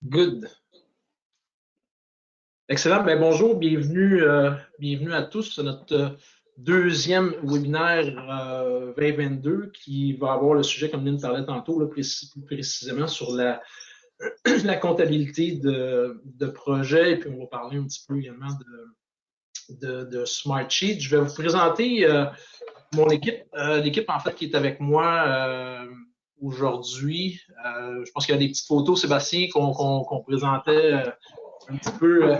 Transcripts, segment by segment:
Good. Excellent. Bien, bonjour, bienvenue à tous à notre deuxième webinaire 2022 qui va avoir le sujet, comme Lynn parlait tantôt, là, plus précisément sur la comptabilité de projet. Et puis, on va parler un petit peu également de Smartsheet. Je vais vous présenter mon équipe, l'équipe en fait qui est avec moi aujourd'hui. Je pense qu'il y a des petites photos, Sébastien, qu'on présentait un petit peu,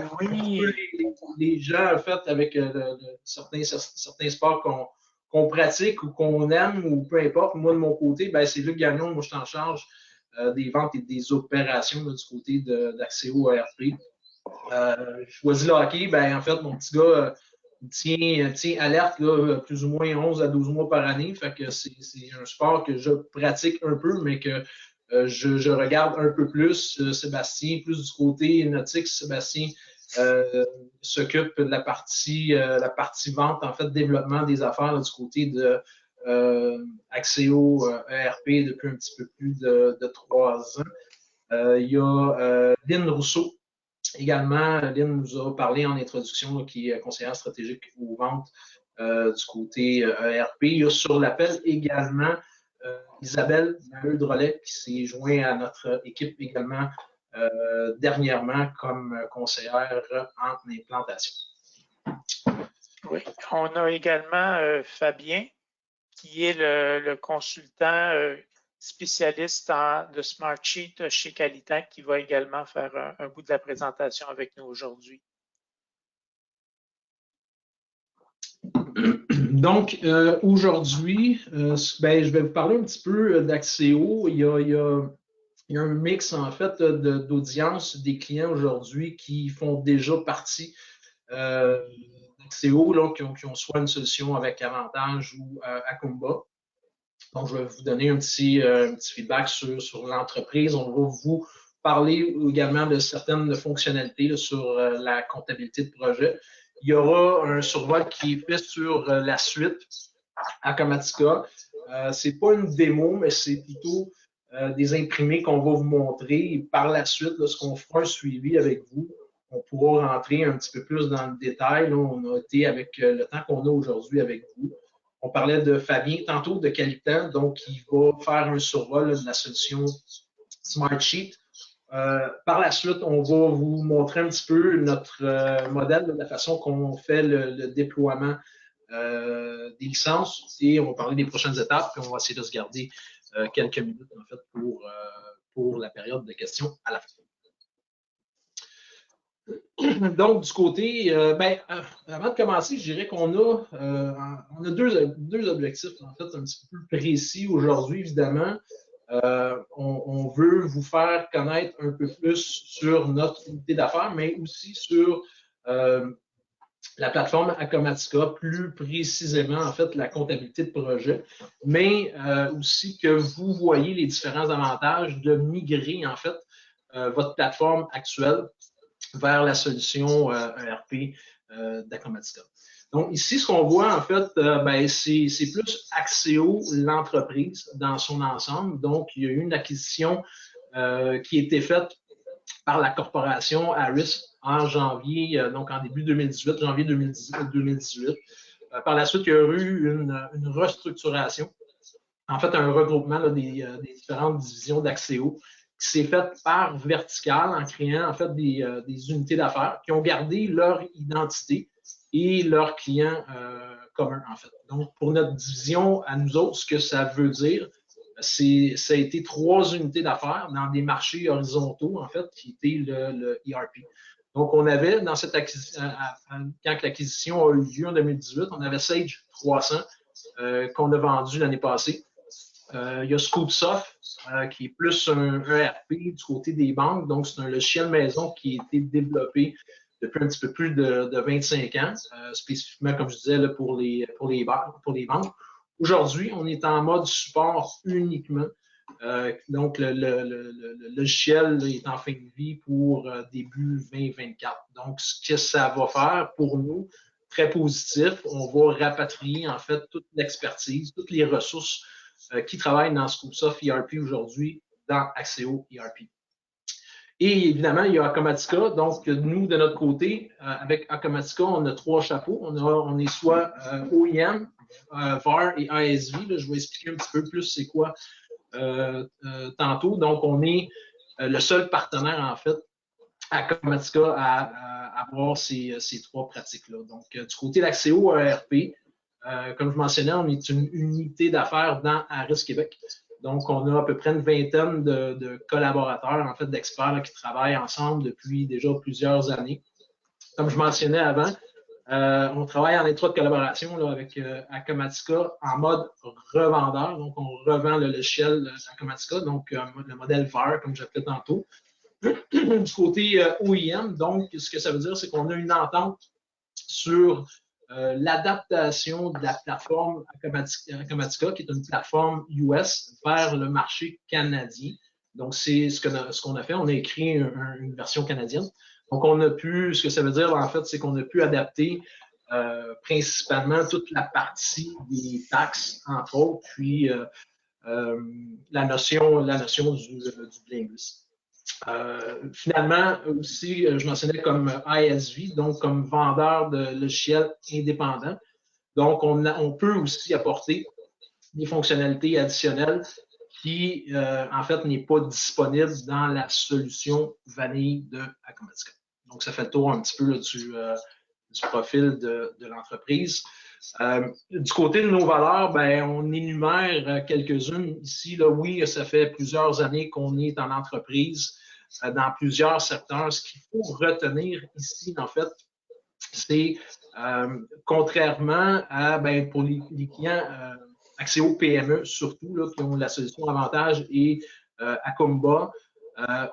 les gens, en fait, avec certains sports qu'on pratique ou qu'on aime ou peu importe. Moi, de mon côté, ben, c'est Luc Gagnon. Moi, je suis en charge des ventes et des opérations là, du côté d'Axéo ERP. Je choisis le hockey. Ben, en fait, mon petit gars tient alerte là, plus ou moins 11 à 12 mois par année. Fait que c'est un sport que je pratique un peu, mais que je regarde un peu plus. Sébastien, plus du côté nautique. Sébastien s'occupe de la partie vente, en fait, développement des affaires là, du côté de Axéo ERP depuis un petit peu plus de 3 ans. Il y a Lynn Rousseau. Également, Lynn nous a parlé en introduction, là, qui est conseillère stratégique aux ventes du côté ERP. Il y a sur l'appel également Isabelle Maheu-Drolet qui s'est joint à notre équipe également dernièrement comme conseillère en implantation. Oui, on a également Fabien, qui est le consultant spécialiste de Smartsheet chez Qualitac, qui va également faire un bout de la présentation avec nous aujourd'hui. Donc, aujourd'hui, ben, je vais vous parler un petit peu d'Axéo. Il y a un mix, en fait, d'audience des clients aujourd'hui qui font déjà partie d'Axéo, là, qui ont soit une solution avec Avantage ou Akumba. Donc, je vais vous donner un petit feedback sur l'entreprise. On va vous parler également de certaines fonctionnalités là, sur la comptabilité de projet. Il y aura un survol qui est fait sur la suite Acumatica. C'est pas une démo, mais c'est plutôt des imprimés qu'on va vous montrer. Et par la suite, lorsqu'on fera un suivi avec vous, on pourra rentrer un petit peu plus dans le détail. Là, on a été avec le temps qu'on a aujourd'hui avec vous. On parlait de Fabien tantôt de Calitan, donc il va faire un survol là, de la solution Smartsheet. Par la suite, on va vous montrer un petit peu notre modèle, de la façon qu'on fait le déploiement des licences et on va parler des prochaines étapes, puis on va essayer de se garder quelques minutes en fait pour la période de questions à la fin. Donc, du côté, avant de commencer, je dirais qu'on a deux objectifs en fait un petit peu plus précis aujourd'hui, évidemment. On veut vous faire connaître un peu plus sur notre unité d'affaires, mais aussi sur la plateforme Acumatica, plus précisément, en fait, la comptabilité de projet, mais aussi que vous voyez les différents avantages de migrer, en fait, votre plateforme actuelle vers la solution ERP d'Acumatica. Donc, ici, ce qu'on voit, en fait, c'est plus Axéo, l'entreprise, dans son ensemble. Donc, il y a eu une acquisition qui a été faite par la corporation Harris en janvier, donc en début 2018, janvier 2018. Par la suite, il y a eu une restructuration, en fait, un regroupement là, des différentes divisions d'Axéo qui s'est fait par verticale en créant en fait des unités d'affaires qui ont gardé leur identité et leurs clients communs, en fait. Donc, pour notre division, à nous autres, ce que ça veut dire, ça a été 3 unités d'affaires dans des marchés horizontaux, en fait, qui étaient le ERP. Donc, on avait, dans cette acquisition, quand l'acquisition a eu lieu en 2018, on avait Sage 300 qu'on a vendu l'année passée. Il y a Scoopsoft, qui est plus un ERP du côté des banques. Donc, c'est un logiciel maison qui a été développé depuis un petit peu plus de 25 ans, spécifiquement, comme je disais, là, pour les banques. Aujourd'hui, on est en mode support uniquement. Donc, le logiciel là, est en fin de vie pour début 2024. Donc, ce que ça va faire pour nous, très positif, on va rapatrier en fait toute l'expertise, toutes les ressources qui travaillent dans Scoopsoft ERP aujourd'hui dans Axéo ERP. Et évidemment, il y a Acumatica. Donc, nous, de notre côté, avec Acumatica, on a 3 chapeaux. On est soit OEM, VAR et ASV. Là, je vais expliquer un petit peu plus c'est quoi tantôt. Donc, on est le seul partenaire, en fait, à Acumatica à avoir ces 3 pratiques-là. Donc, du côté d'Axéo ERP, comme je mentionnais, on est une unité d'affaires dans Harris Québec. Donc, on a à peu près une vingtaine de collaborateurs, en fait, d'experts qui travaillent ensemble depuis déjà plusieurs années. Comme je mentionnais avant, on travaille en étroite collaboration là, avec Acumatica en mode revendeur. Donc, on revend le logiciel Acumatica, donc le modèle VAR, comme j'appelais tantôt. Du côté OEM, donc, ce que ça veut dire, c'est qu'on a une entente sur l'adaptation de la plateforme Acumatica, qui est une plateforme US, vers le marché canadien. Donc, c'est ce qu'on a fait. On a écrit une version canadienne. Donc, on a pu, ce que ça veut dire, en fait, c'est qu'on a pu adapter principalement toute la partie des taxes, entre autres, puis la notion du blameless. Finalement, aussi, je mentionnais comme ISV, donc comme vendeur de logiciels indépendants. Donc, on peut aussi apporter des fonctionnalités additionnelles qui, en fait, n'est pas disponible dans la solution vanille de Acumatica. Donc, ça fait le tour un petit peu là, du profil de l'entreprise. Du côté de nos valeurs, ben, on énumère quelques-unes ici. Là, oui, ça fait plusieurs années qu'on est en entreprise dans plusieurs secteurs. Ce qu'il faut retenir ici, en fait, c'est contrairement à, ben, pour les clients accès aux PME, surtout, là, qui ont la solution Avantage et Acumba,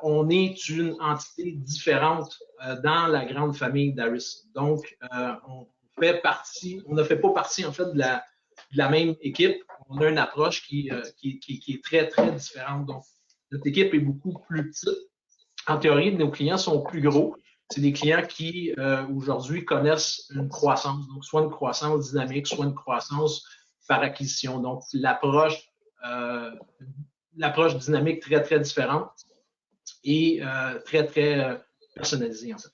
on est une entité différente dans la grande famille d'Aris. Donc, on ne fait pas partie, en fait, de la même équipe. On a une approche qui est très, très différente. Donc, notre équipe est beaucoup plus petite. En théorie, nos clients sont plus gros. C'est des clients qui, aujourd'hui, connaissent une croissance. Donc, soit une croissance dynamique, soit une croissance par acquisition. Donc, l'approche dynamique très, très différente et très, très personnalisée, en fait.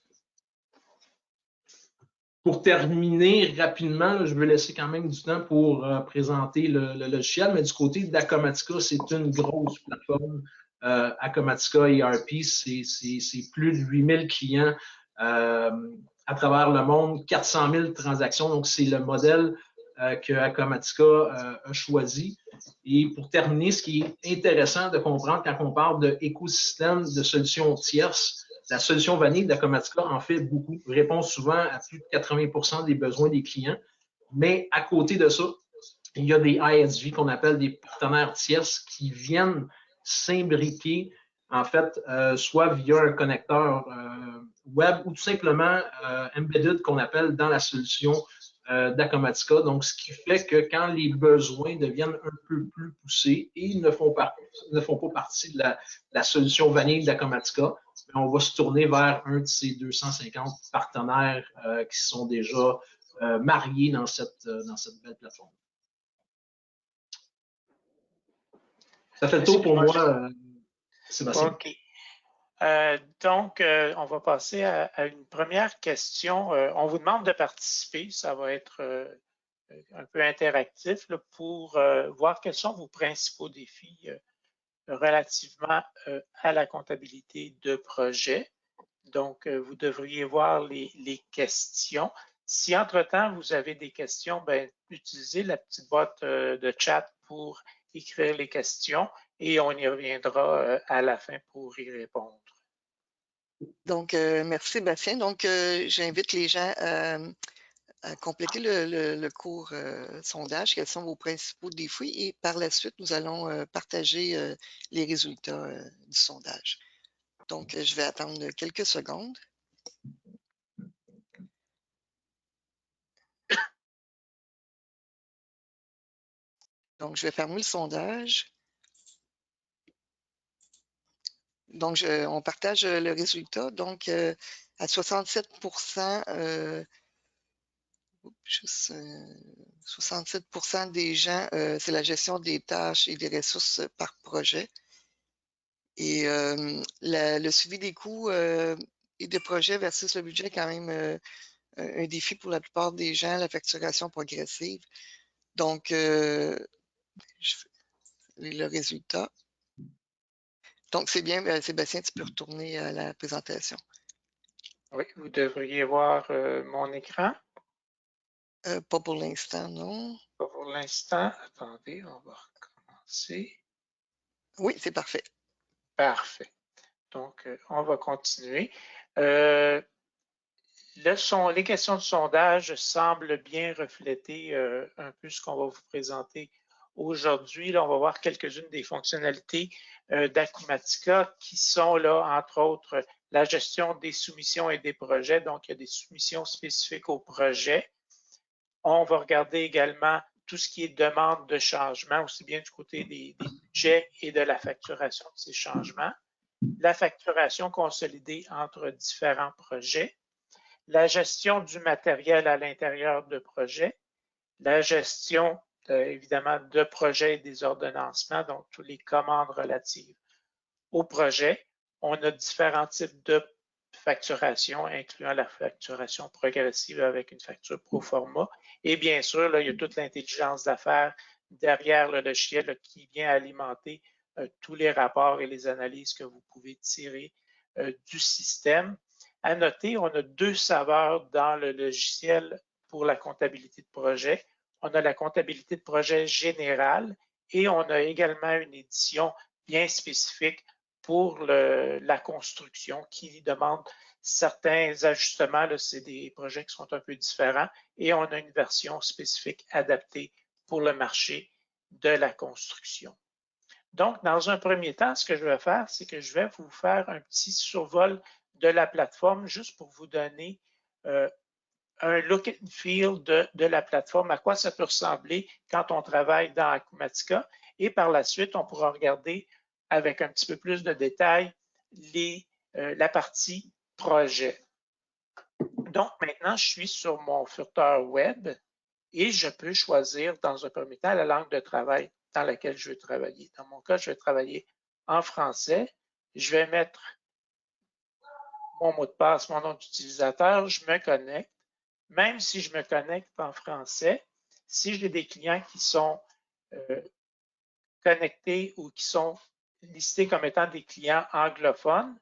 Pour terminer rapidement, je veux laisser quand même du temps pour présenter le logiciel, mais du côté d'Acumatica, c'est une grosse plateforme. Acumatica ERP, c'est plus de 8000 clients à travers le monde, 400 000 transactions. Donc, c'est le modèle que Acumatica a choisi. Et pour terminer, ce qui est intéressant de comprendre quand on parle d'écosystème de solutions tierces, la solution vanille d'Acumatica en fait beaucoup, répond souvent à plus de 80% des besoins des clients. Mais à côté de ça, il y a des ISV qu'on appelle des partenaires tierces qui viennent s'imbriquer, en fait, soit via un connecteur web ou tout simplement embedded qu'on appelle dans la solution d'Acumatica. Donc, ce qui fait que quand les besoins deviennent un peu plus poussés et ils ne font pas partie de la solution vanille d'Acumatica, on va se tourner vers un de ces 250 partenaires qui sont déjà mariés dans cette belle plateforme. Ça fait le tour pour moi, Sébastien. OK. Donc, on va passer à une première question. On vous demande de participer. Ça va être un peu interactif là, pour voir quels sont vos principaux défis relativement à la comptabilité de projet. Donc, vous devriez voir les questions. Si entre-temps, vous avez des questions, ben, utilisez la petite boîte de chat pour écrire les questions et on y reviendra à la fin pour y répondre. Donc, merci Sébastien. Donc, j'invite les gens à compléter le cours sondage. Quels sont vos principaux défis? Et par la suite, nous allons partager les résultats du sondage. Donc, je vais attendre quelques secondes. Donc, je vais fermer le sondage. Donc, on partage le résultat. Donc, à 67%, 67% des gens, c'est la gestion des tâches et des ressources par projet. Et le suivi des coûts et de projets versus le budget est quand même un défi pour la plupart des gens, la facturation progressive. Donc, le résultat. Donc, c'est bien, Sébastien, tu peux retourner à la présentation. Oui, vous devriez voir mon écran. Pas pour l'instant, non. Pas pour l'instant. Attendez, on va recommencer. Oui, c'est parfait. Parfait. Donc, on va continuer. Les questions de sondage semblent bien refléter un peu ce qu'on va vous présenter aujourd'hui. Là, on va voir quelques-unes des fonctionnalités d'Acumatica qui sont là, entre autres, la gestion des soumissions et des projets. Donc, il y a des soumissions spécifiques au projet. On va regarder également tout ce qui est demande de changement, aussi bien du côté des budgets et de la facturation de ces changements. La facturation consolidée entre différents projets. La gestion du matériel à l'intérieur de projets, la gestion évidemment de projets et des ordonnancements, donc toutes les commandes relatives au projet. On a différents types de facturation, incluant la facturation progressive avec une facture pro forma. Et bien sûr, là, il y a toute l'intelligence d'affaires derrière le logiciel là, qui vient alimenter tous les rapports et les analyses que vous pouvez tirer du système. À noter, on a deux saveurs dans le logiciel pour la comptabilité de projet. On a la comptabilité de projet générale et on a également une édition bien spécifique pour la construction qui demande certains ajustements. C'est des projets qui sont un peu différents et on a une version spécifique adaptée pour le marché de la construction. Donc, dans un premier temps, ce que je vais faire, c'est que je vais vous faire un petit survol de la plateforme juste pour vous donner un look and feel de la plateforme, à quoi ça peut ressembler quand on travaille dans Acumatica. Et par la suite, on pourra regarder avec un petit peu plus de détails la partie projet. Donc, maintenant, je suis sur mon furteur web et je peux choisir dans un premier temps la langue de travail dans laquelle je veux travailler. Dans mon cas, je vais travailler en français. Je vais mettre mon mot de passe, mon nom d'utilisateur, je me connecte. Même si je me connecte en français, si j'ai des clients qui sont connectés ou qui sont listés comme étant des clients anglophones,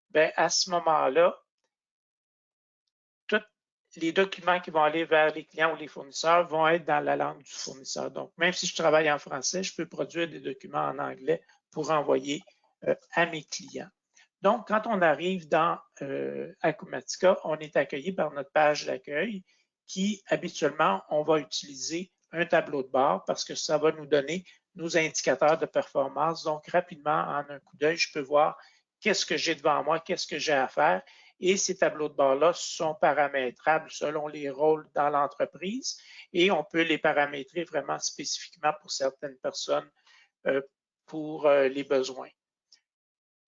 bien, à ce moment-là, tous les documents qui vont aller vers les clients ou les fournisseurs vont être dans la langue du fournisseur. Donc, même si je travaille en français, je peux produire des documents en anglais pour envoyer à mes clients. Donc, quand on arrive dans Acumatica, on est accueilli par notre page d'accueil qui, habituellement, on va utiliser un tableau de bord parce que ça va nous donner nos indicateurs de performance. Donc, rapidement, en un coup d'œil, je peux voir qu'est-ce que j'ai devant moi, qu'est-ce que j'ai à faire. Et ces tableaux de bord-là sont paramétrables selon les rôles dans l'entreprise et on peut les paramétrer vraiment spécifiquement pour certaines personnes pour les besoins.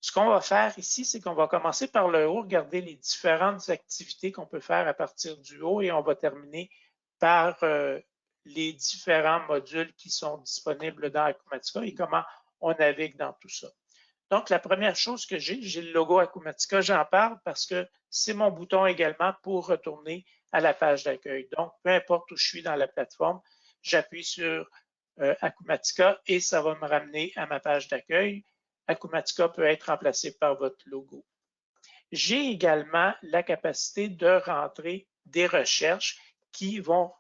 Ce qu'on va faire ici, c'est qu'on va commencer par le haut, regarder les différentes activités qu'on peut faire à partir du haut et on va terminer par les différents modules qui sont disponibles dans Acumatica et comment on navigue dans tout ça. Donc, la première chose que j'ai le logo Acumatica, j'en parle parce que c'est mon bouton également pour retourner à la page d'accueil. Donc, peu importe où je suis dans la plateforme, j'appuie sur Acumatica et ça va me ramener à ma page d'accueil. Acumatica peut être remplacé par votre logo. J'ai également la capacité de rentrer des recherches qui vont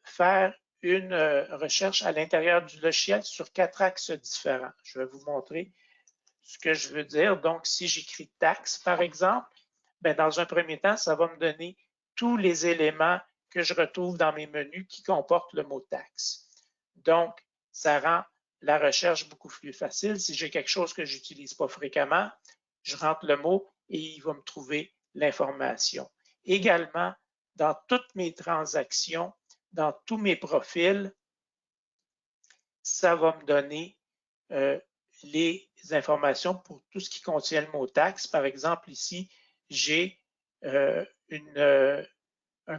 faire une recherche à l'intérieur du logiciel sur 4 axes différents. Je vais vous montrer ce que je veux dire. Donc, si j'écris taxe, par exemple, bien, dans un premier temps, ça va me donner tous les éléments que je retrouve dans mes menus qui comportent le mot taxe. Donc, ça rend la recherche beaucoup plus facile. Si j'ai quelque chose que je n'utilise pas fréquemment, je rentre le mot et il va me trouver l'information. Également, dans toutes mes transactions, dans tous mes profils, ça va me donner les informations pour tout ce qui contient le mot taxe. Par exemple, ici, j'ai un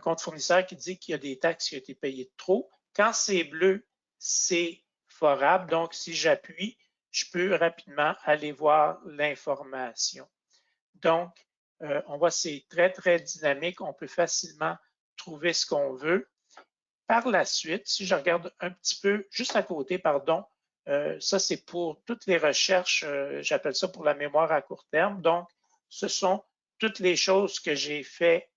compte fournisseur qui dit qu'il y a des taxes qui ont été payées de trop. Quand c'est bleu, c'est forable. Donc, si j'appuie, je peux rapidement aller voir l'information. Donc, on voit c'est très, très dynamique. On peut facilement trouver ce qu'on veut. Par la suite, si je regarde un petit peu juste à côté, pardon, ça c'est pour toutes les recherches, j'appelle ça pour la mémoire à court terme. Donc, ce sont toutes les choses que j'ai fait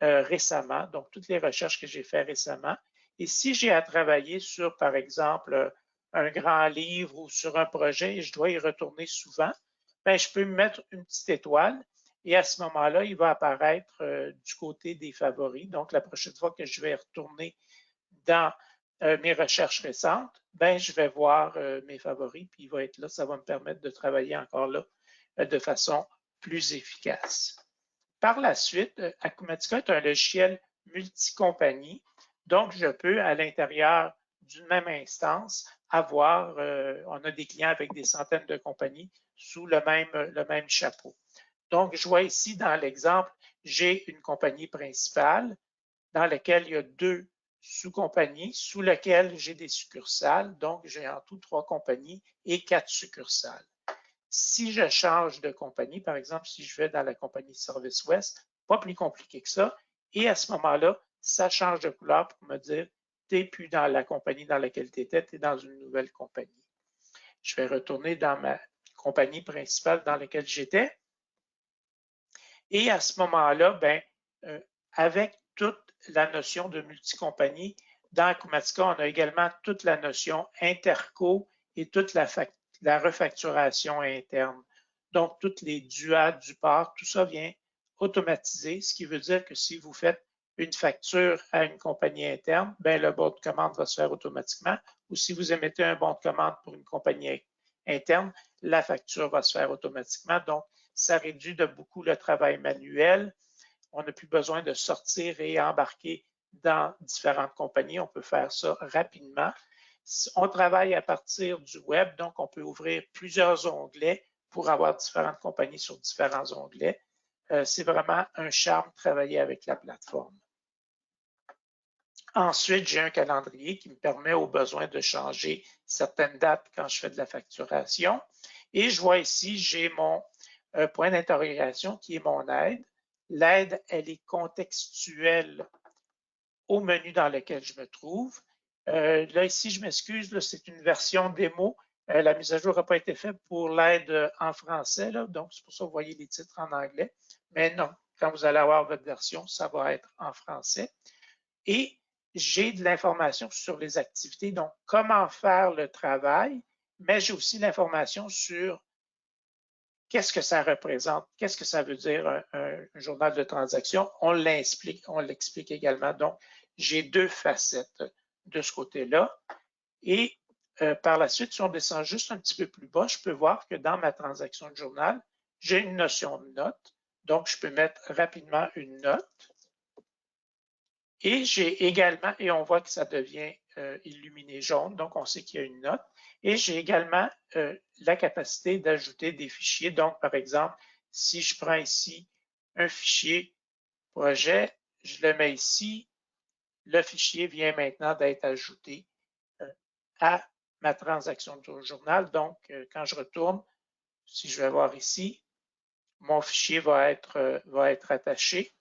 récemment, donc toutes les recherches que j'ai fait récemment. Et si j'ai à travailler sur, par exemple, un grand livre ou sur un projet et je dois y retourner souvent, ben, je peux me mettre une petite étoile et à ce moment-là, il va apparaître du côté des favoris. Donc, la prochaine fois que je vais retourner dans mes recherches récentes, ben, je vais voir mes favoris, puis il va être là. Ça va me permettre de travailler encore là de façon plus efficace. Par la suite, Acumatica est un logiciel multi-compagnie, donc je peux, à l'intérieur d'une même instance, avoir, on a des clients avec des centaines de compagnies sous le même chapeau. Donc, je vois ici dans l'exemple, j'ai une compagnie principale dans laquelle il y a 2 sous-compagnies, sous lesquelles j'ai des succursales. Donc, j'ai en tout 3 compagnies et 4 succursales. Si je change de compagnie, par exemple, si je vais dans la compagnie Service West, pas plus compliqué que ça. Et à ce moment-là, ça change de couleur pour me dire, tu n'es plus dans la compagnie dans laquelle tu étais, tu es dans une nouvelle compagnie. Je vais retourner dans ma compagnie principale dans laquelle j'étais. Et à ce moment-là, ben, avec toute la notion de multicompagnie, dans Acumatica, on a également toute la notion interco et toute la refacturation interne. Donc, toutes les DUA, DUPAR, tout ça vient automatiser, ce qui veut dire que si vous faites une facture à une compagnie interne, ben, le bon de commande va se faire automatiquement. Ou si vous émettez un bon de commande pour une compagnie interne, la facture va se faire automatiquement. Donc, ça réduit de beaucoup le travail manuel. On n'a plus besoin de sortir et embarquer dans différentes compagnies. On peut faire ça rapidement. On travaille à partir du web, donc on peut ouvrir plusieurs onglets pour avoir différentes compagnies sur différents onglets. C'est vraiment un charme de travailler avec la plateforme. Ensuite, j'ai un calendrier qui me permet au besoin de changer certaines dates quand je fais de la facturation. Et je vois ici, j'ai mon point d'interrogation qui est mon aide. L'aide, elle est contextuelle au menu dans lequel je me trouve. Là, ici, je m'excuse, c'est une version démo. La mise à jour n'a pas été faite pour l'aide en français, là, donc c'est pour ça que vous voyez les titres en anglais. Mais non, quand vous allez avoir votre version, ça va être en français. Et j'ai de l'information sur les activités, donc comment faire le travail, mais j'ai aussi l'information sur qu'est-ce que ça représente, qu'est-ce que ça veut dire un journal de transaction. On l'explique également. Donc, j'ai 2 facettes de ce côté-là. Et par la suite, si on descend juste un petit peu plus bas, je peux voir que dans ma transaction de journal, j'ai une notion de note. Donc, je peux mettre rapidement une note. Et j'ai également, et on voit que ça devient illuminé jaune, donc on sait qu'il y a une note. Et j'ai également la capacité d'ajouter des fichiers. Donc, par exemple, si je prends ici un fichier projet, je le mets ici, le fichier vient maintenant d'être ajouté à ma transaction de journal. Donc, quand je retourne, si je vais voir ici, mon fichier va être attaché.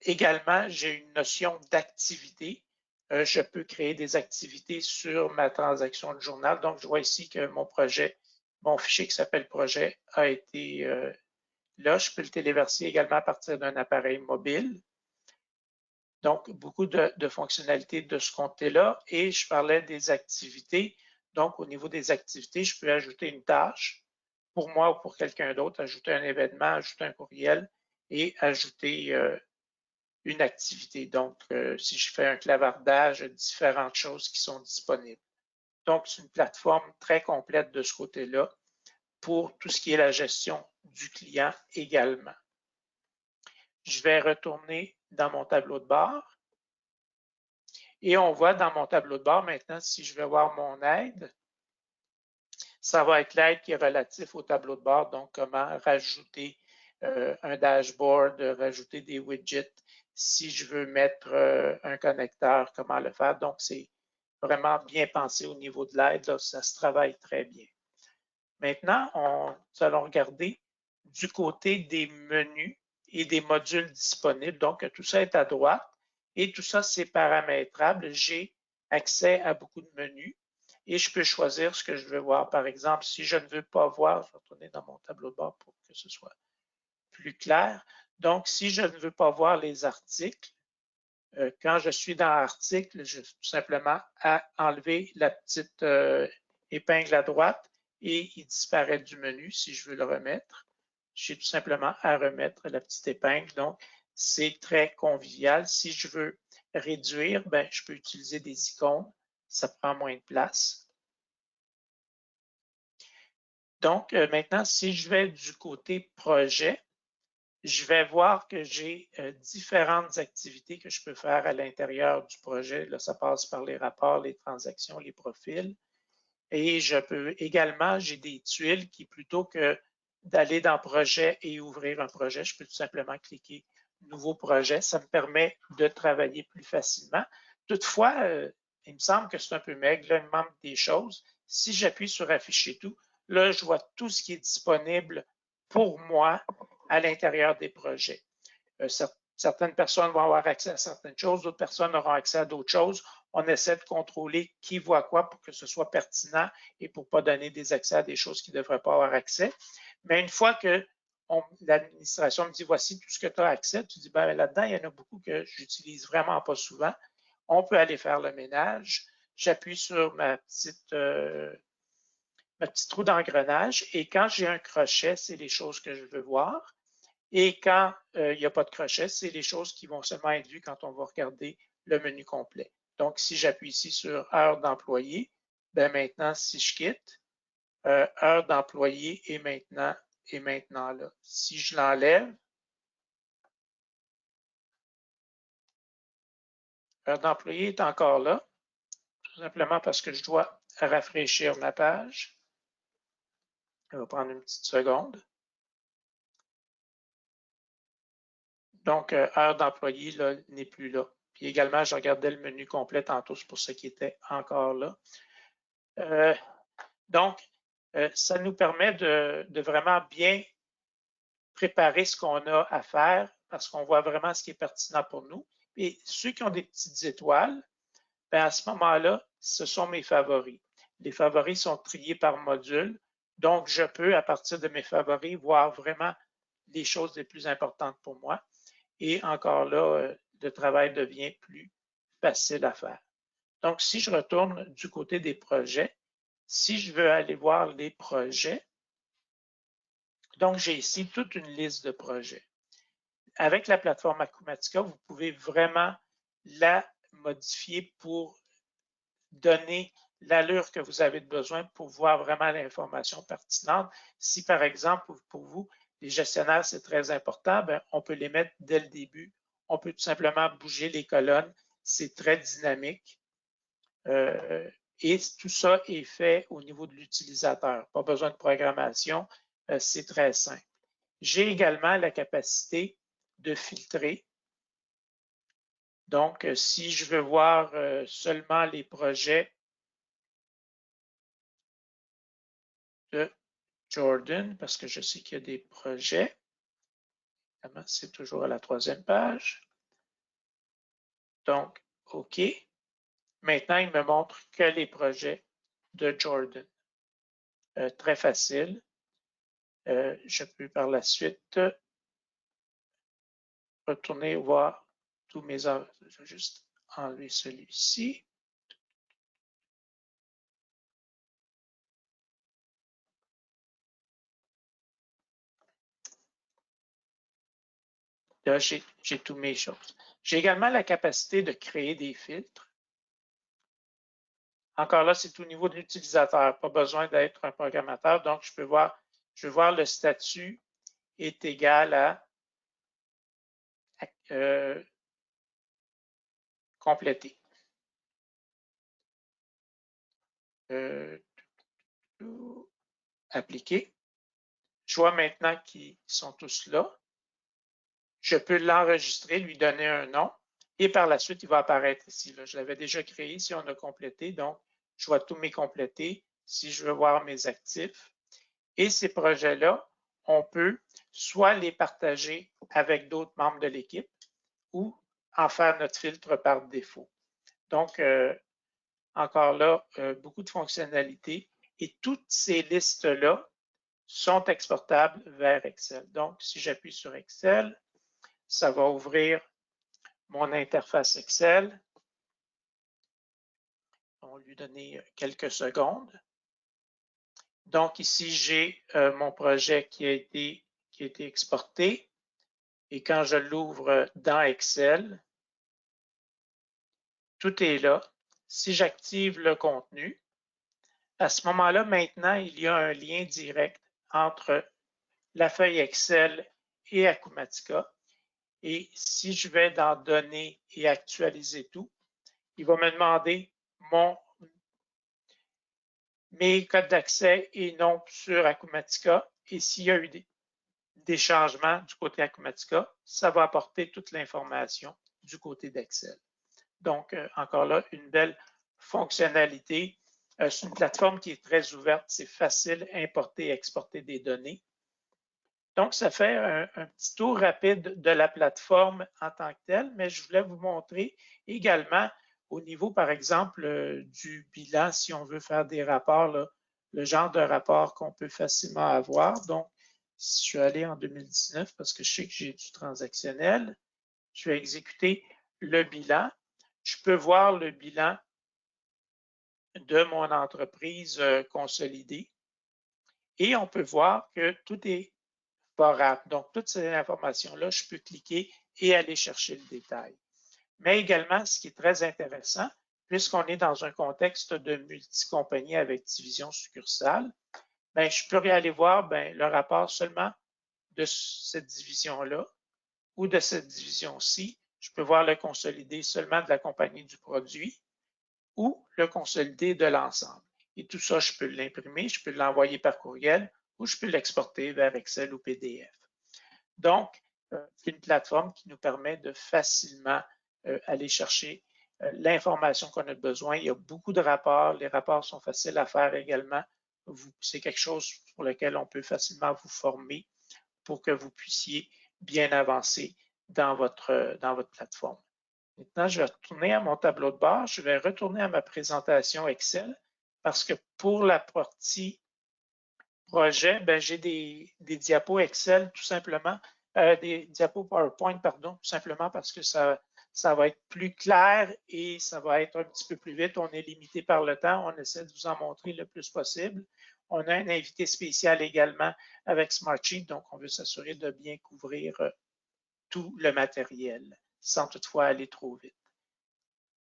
Également, j'ai une notion d'activité. Je peux créer des activités sur ma transaction de journal. Donc, je vois ici que mon fichier qui s'appelle projet a été là. Je peux le téléverser également à partir d'un appareil mobile. Donc, beaucoup de fonctionnalités de ce côté-là. Et je parlais des activités. Donc, au niveau des activités, je peux ajouter une tâche pour moi ou pour quelqu'un d'autre, ajouter un événement, ajouter un courriel et ajouter une activité. Donc, si je fais un clavardage, différentes choses qui sont disponibles. Donc, c'est une plateforme très complète de ce côté-là pour tout ce qui est la gestion du client également. Je vais retourner dans mon tableau de bord. Et on voit dans mon tableau de bord maintenant, si je vais voir mon aide, ça va être l'aide qui est relative au tableau de bord, donc comment rajouter un dashboard, rajouter des widgets, si je veux mettre un connecteur, comment le faire. Donc, c'est vraiment bien pensé au niveau de l'aide. Ça se travaille très bien. Maintenant, nous allons regarder du côté des menus et des modules disponibles. Donc, tout ça est à droite et tout ça, c'est paramétrable. J'ai accès à beaucoup de menus et je peux choisir ce que je veux voir. Par exemple, si je ne veux pas voir, je vais retourner dans mon tableau de bord pour que ce soit plus clair. Donc, si je ne veux pas voir les articles, quand je suis dans l'article, j'ai tout simplement à enlever la petite épingle à droite et il disparaît du menu si je veux le remettre. J'ai tout simplement à remettre la petite épingle. Donc, c'est très convivial. Si je veux réduire, ben, je peux utiliser des icônes. Ça prend moins de place. Donc, maintenant, si je vais du côté projet, je vais voir que j'ai différentes activités que je peux faire à l'intérieur du projet. Là, ça passe par les rapports, les transactions, les profils. Et je peux également, j'ai des tuiles qui, plutôt que d'aller dans projet et ouvrir un projet, je peux tout simplement cliquer nouveau projet. Ça me permet de travailler plus facilement. Toutefois, il me semble que c'est un peu maigre. Là, il me manque des choses. Si j'appuie sur afficher tout, là, je vois tout ce qui est disponible pour moi à l'intérieur des projets. Certaines personnes vont avoir accès à certaines choses, d'autres personnes auront accès à d'autres choses. On essaie de contrôler qui voit quoi pour que ce soit pertinent et pour ne pas donner des accès à des choses qui ne devraient pas avoir accès. Mais une fois que l'administration me dit voici tout ce que tu as accès, tu dis ben, là-dedans, il y en a beaucoup que j'utilise vraiment pas souvent. On peut aller faire le ménage. J'appuie sur ma petite trou d'engrenage et quand j'ai un crochet, c'est les choses que je veux voir. Et quand il n'y a pas de crochet, c'est les choses qui vont seulement être vues quand on va regarder le menu complet. Donc, si j'appuie ici sur heure d'employé, ben maintenant, si je quitte, heure d'employé est maintenant là. Si je l'enlève, heure d'employé est encore là, tout simplement parce que je dois rafraîchir ma page. Ça va prendre une petite seconde. Donc, heure d'employé n'est plus là. Puis également, je regardais le menu complet tantôt, c'est pour ça qu'il était encore là. Donc, ça nous permet de vraiment bien préparer ce qu'on a à faire parce qu'on voit vraiment ce qui est pertinent pour nous. Et ceux qui ont des petites étoiles, ben à ce moment-là, ce sont mes favoris. Les favoris sont triés par module. Donc, je peux, à partir de mes favoris, voir vraiment les choses les plus importantes pour moi. Et encore là, le travail devient plus facile à faire. Donc, si je retourne du côté des projets, si je veux aller voir les projets, donc j'ai ici toute une liste de projets. Avec la plateforme Acumatica, vous pouvez vraiment la modifier pour donner l'allure que vous avez besoin pour voir vraiment l'information pertinente. Si, par exemple, pour vous, les gestionnaires, c'est très important, bien, on peut les mettre dès le début. On peut tout simplement bouger les colonnes. C'est très dynamique. Et tout ça est fait au niveau de l'utilisateur. Pas besoin de programmation, c'est très simple. J'ai également la capacité de filtrer. Donc, si je veux voir seulement les projets de Jordan, parce que je sais qu'il y a des projets, c'est toujours à la 3e page. Donc, OK. Maintenant, il me montre que les projets de Jordan. Très facile. Je peux par la suite retourner voir tous mes... Je vais juste enlever celui-ci. Là, j'ai toutes mes choses. J'ai également la capacité de créer des filtres. Encore là, c'est au niveau de l'utilisateur. Pas besoin d'être un programmateur. Donc, je veux voir le statut est égal à compléter. Appliquer. Je vois maintenant qu'ils sont tous là. Je peux l'enregistrer, lui donner un nom Et par la suite, il va apparaître ici. Là. Je l'avais déjà créé si on a complété. Donc, je vois tous mes complétés si je veux voir mes actifs. Et ces projets-là, on peut soit les partager avec d'autres membres de l'équipe ou en faire notre filtre par défaut. Donc, encore là, beaucoup de fonctionnalités. Et toutes ces listes-là sont exportables vers Excel. Donc, si j'appuie sur Excel, ça va ouvrir mon interface Excel. On va lui donner quelques secondes. Donc, ici, j'ai mon projet qui a été exporté. Et quand je l'ouvre dans Excel, tout est là. Si j'active le contenu, à ce moment-là, maintenant, il y a un lien direct entre la feuille Excel et Acumatica. Et si je vais dans Données et actualiser tout, il va me demander mes codes d'accès et non sur Acumatica. Et s'il y a eu des changements du côté Acumatica, ça va apporter toute l'information du côté d'Excel. Donc, encore là, une belle fonctionnalité. C'est une plateforme qui est très ouverte. C'est facile d'importer et exporter des données. Donc, ça fait un petit tour rapide de la plateforme en tant que telle, mais je voulais vous montrer également au niveau, par exemple, du bilan, si on veut faire des rapports, là, le genre de rapport qu'on peut facilement avoir. Donc, si je suis allé en 2019, parce que je sais que j'ai du transactionnel, je vais exécuter le bilan. Je peux voir le bilan de mon entreprise consolidée et on peut voir que tout est forable. Donc, toutes ces informations-là, je peux cliquer et aller chercher le détail. Mais également, ce qui est très intéressant, puisqu'on est dans un contexte de multi-compagnie avec division succursale, ben, je peux aller voir le rapport seulement de cette division-là ou de cette division-ci. Je peux voir le consolidé seulement de la compagnie du produit ou le consolidé de l'ensemble. Et tout ça, je peux l'imprimer, je peux l'envoyer par courriel ou je peux l'exporter vers Excel ou PDF. Donc, c'est une plateforme qui nous permet de facilement aller chercher l'information qu'on a besoin. Il y a beaucoup de rapports. Les rapports sont faciles à faire également. C'est quelque chose pour lequel on peut facilement vous former pour que vous puissiez bien avancer dans votre plateforme. Maintenant, je vais retourner à mon tableau de bord. Je vais retourner à ma présentation Excel parce que pour la partie projet, j'ai des diapos Excel tout simplement, des diapos PowerPoint, pardon, tout simplement parce que ça va être plus clair et ça va être un petit peu plus vite. On est limité par le temps. On essaie de vous en montrer le plus possible. On a un invité spécial également avec Smartsheet, donc on veut s'assurer de bien couvrir tout le matériel sans toutefois aller trop vite.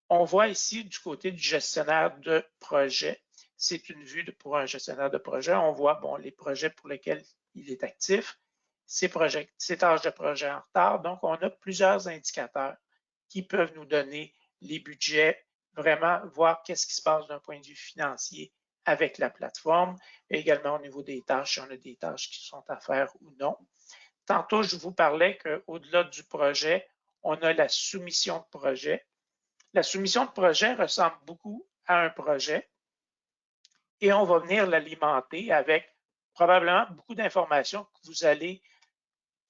On voit ici du côté du gestionnaire de projet, c'est une vue pour un gestionnaire de projet. On voit les projets pour lesquels il est actif, ses tâches de projet en retard. Donc, on a plusieurs indicateurs qui peuvent nous donner les budgets, vraiment voir qu'est-ce qui se passe d'un point de vue financier avec la plateforme, et également au niveau des tâches, si on a des tâches qui sont à faire ou non. Tantôt, je vous parlais qu'au-delà du projet, on a la soumission de projet. La soumission de projet ressemble beaucoup à un projet et on va venir l'alimenter avec probablement beaucoup d'informations que vous allez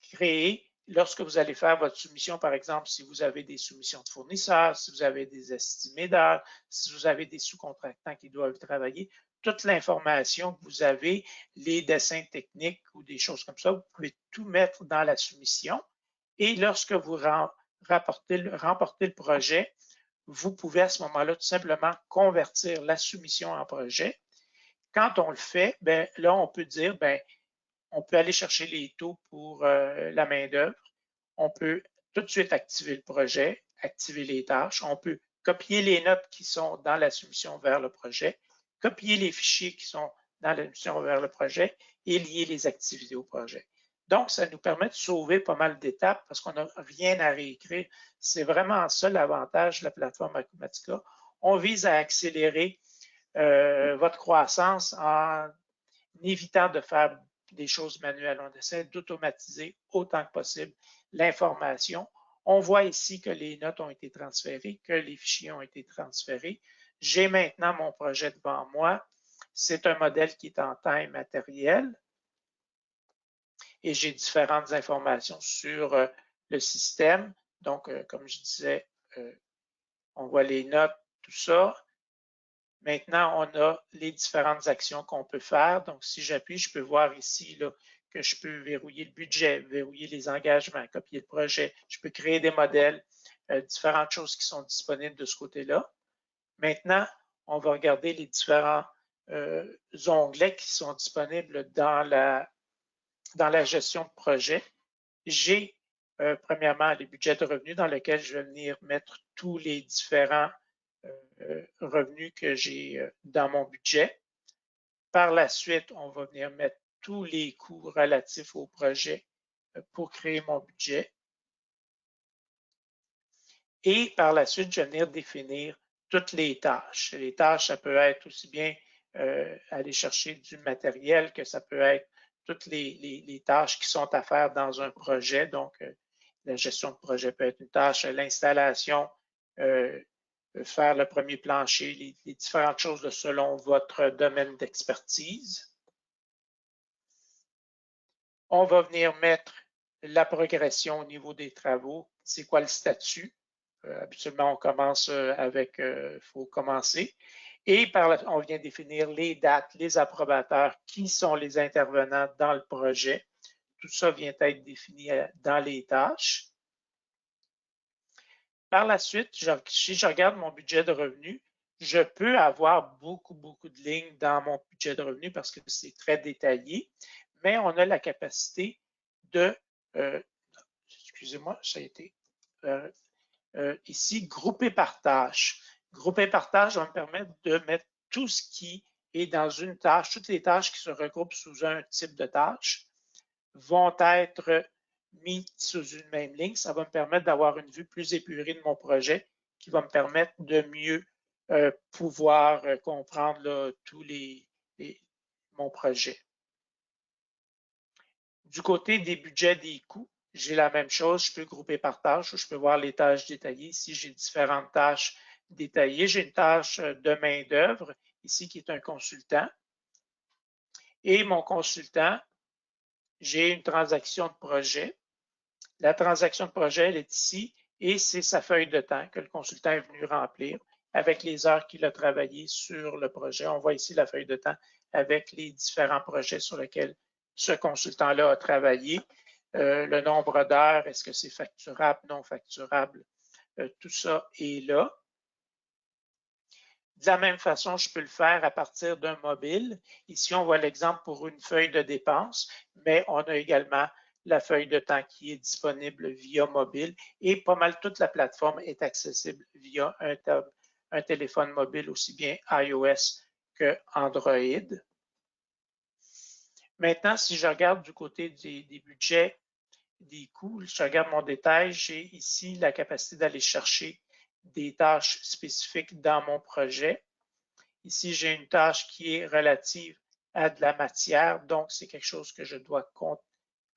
créer lorsque vous allez faire votre soumission, par exemple, si vous avez des soumissions de fournisseurs, si vous avez des estimés d'heures, si vous avez des sous-contractants qui doivent travailler, toute l'information que vous avez, les dessins techniques ou des choses comme ça, vous pouvez tout mettre dans la soumission. Et lorsque vous remportez le projet, vous pouvez à ce moment-là tout simplement convertir la soumission en projet. Quand on le fait, là, on peut dire, on peut aller chercher les taux pour la main-d'œuvre. On peut tout de suite activer le projet, activer les tâches. On peut copier les notes qui sont dans la soumission vers le projet, copier les fichiers qui sont dans la soumission vers le projet et lier les activités au projet. Donc, ça nous permet de sauver pas mal d'étapes parce qu'on n'a rien à réécrire. C'est vraiment ça l'avantage de la plateforme Acumatica. On vise à accélérer votre croissance en évitant de faire des choses manuelles. On essaie d'automatiser autant que possible l'information. On voit ici que les notes ont été transférées, que les fichiers ont été transférés. J'ai maintenant mon projet devant moi. C'est un modèle qui est en temps immatériel et j'ai différentes informations sur le système. Donc, comme je disais, on voit les notes, tout ça. Maintenant, on a les différentes actions qu'on peut faire. Donc, si j'appuie, je peux voir ici là, que je peux verrouiller le budget, verrouiller les engagements, copier le projet. Je peux créer des modèles, différentes choses qui sont disponibles de ce côté-là. Maintenant, on va regarder les différents onglets qui sont disponibles dans la gestion de projet. J'ai premièrement les budgets de revenus dans lesquels je vais venir mettre tous les différents revenus que j'ai dans mon budget. Par la suite, on va venir mettre tous les coûts relatifs au projet pour créer mon budget. Et par la suite, je vais venir définir toutes les tâches. Les tâches, ça peut être aussi bien aller chercher du matériel que ça peut être toutes les tâches qui sont à faire dans un projet. Donc, la gestion de projet peut être une tâche, l'installation, faire le premier plancher, les différentes choses selon votre domaine d'expertise. On va venir mettre la progression au niveau des travaux. C'est quoi le statut? Habituellement, on commence avec faut commencer. Et on vient définir les dates, les approbateurs, qui sont les intervenants dans le projet. Tout ça vient être défini dans les tâches. Par la suite, si je regarde mon budget de revenus, je peux avoir beaucoup de lignes dans mon budget de revenus parce que c'est très détaillé, mais on a la capacité de, excusez-moi, ça a été ici, grouper par tâche. Grouper par tâche va me permettre de mettre tout ce qui est dans une tâche, toutes les tâches qui se regroupent sous un type de tâche vont être mis sous une même ligne. Ça va me permettre d'avoir une vue plus épurée de mon projet qui va me permettre de mieux pouvoir comprendre là, mon projet. Du côté des budgets des coûts, j'ai la même chose. Je peux grouper par tâche. Je peux voir les tâches détaillées. Ici, j'ai différentes tâches détaillées. J'ai une tâche de main-d'œuvre ici qui est un consultant. Et mon consultant, j'ai une transaction de projet. La transaction de projet, elle est ici et c'est sa feuille de temps que le consultant est venu remplir avec les heures qu'il a travaillé sur le projet. On voit ici la feuille de temps avec les différents projets sur lesquels ce consultant-là a travaillé. Le nombre d'heures, est-ce que c'est facturable, non facturable? Tout ça est là. De la même façon, je peux le faire à partir d'un mobile. Ici, on voit l'exemple pour une feuille de dépenses, mais on a également la feuille de temps qui est disponible via mobile et pas mal toute la plateforme est accessible via un téléphone mobile aussi bien iOS que Android. Maintenant, si je regarde du côté des budgets, des coûts, je regarde mon détail, j'ai ici la capacité d'aller chercher des tâches spécifiques dans mon projet. Ici, j'ai une tâche qui est relative à de la matière, donc c'est quelque chose que je dois